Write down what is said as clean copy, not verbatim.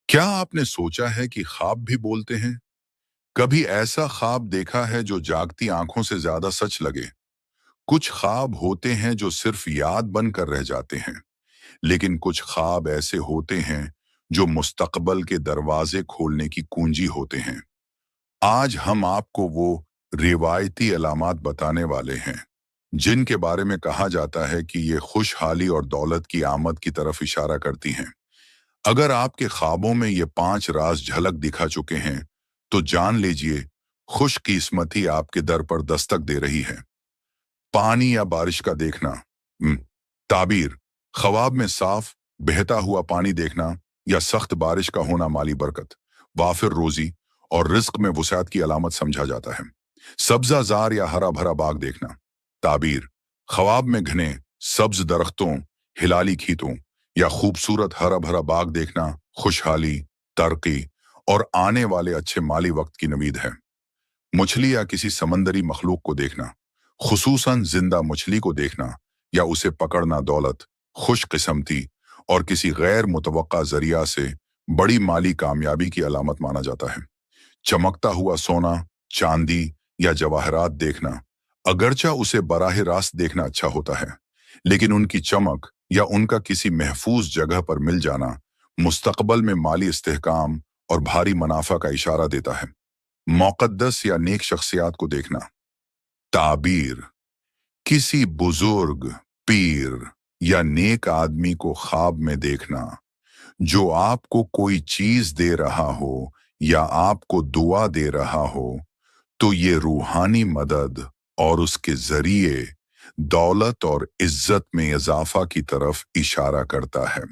क्या आपने सोचा है कि ख्वाब भी बोलते हैं? कभी ऐसा ख्वाब देखा है जो जागती आंखों से ज्यादा सच लगे? कुछ ख्वाब होते हैं जो सिर्फ याद बनकर रह जाते हैं, लेकिन कुछ ख्वाब ऐसे होते हैं जो मुस्तकबल के दरवाजे खोलने की कुंजी होते हैं। आज हम आपको वो रिवायती अलामात बताने वाले हैं, जिनके बारे में कहा जाता है कि ये खुशहाली और दौलत की आमद की तरफ इशारा करती हैं। अगर आपके ख्वाबों में ये 5 राज झलक दिखा चुके हैं, तो जान लीजिए खुशकिस्मती आपके दर पर दस्तक दे रही है। पानी या बारिश का देखना। ताबीर: ख्वाब में साफ बहता हुआ पानी देखना या सख्त बारिश का होना माली बरकत, वाफिर रोजी और रिस्क में वुसात की अलामत समझा जाता है। सब्जाजार या हरा भरा बाग देखना। ताबीर: ख्वाब में घने सब्ज दरख्तों, हिलाली खेतों या खूबसूरत हरा भरा बाग देखना खुशहाली, तरक्की और आने वाले अच्छे माली वक्त की नवीद है। मछली या किसी समंदरी मखलूक को देखना, खुसूसन जिंदा मछली को देखना या उसे पकड़ना दौलत, खुशकिस्मती और किसी गैर मुतवक्का जरिया से बड़ी माली कामयाबी की अलामत माना जाता है। चमकता हुआ सोना, चांदी या जवाहरात देखना, अगरचा उसे बराह रास्त देखना अच्छा होता है, लेकिन उनकी चमक या उनका किसी महफूज जगह पर मिल जाना मुस्तकबल में माली इस्तेहकाम और भारी मुनाफा का इशारा देता है। मुक़द्दस या नेक शख्सियात को देखना। ताबीर: किसी बुजुर्ग, पीर या नेक आदमी को ख्वाब में देखना जो आपको कोई चीज दे रहा हो या आपको दुआ दे रहा हो, तो ये रूहानी मदद और उसके जरिए दौलत और इज्जत में इजाफा की तरफ इशारा करता है।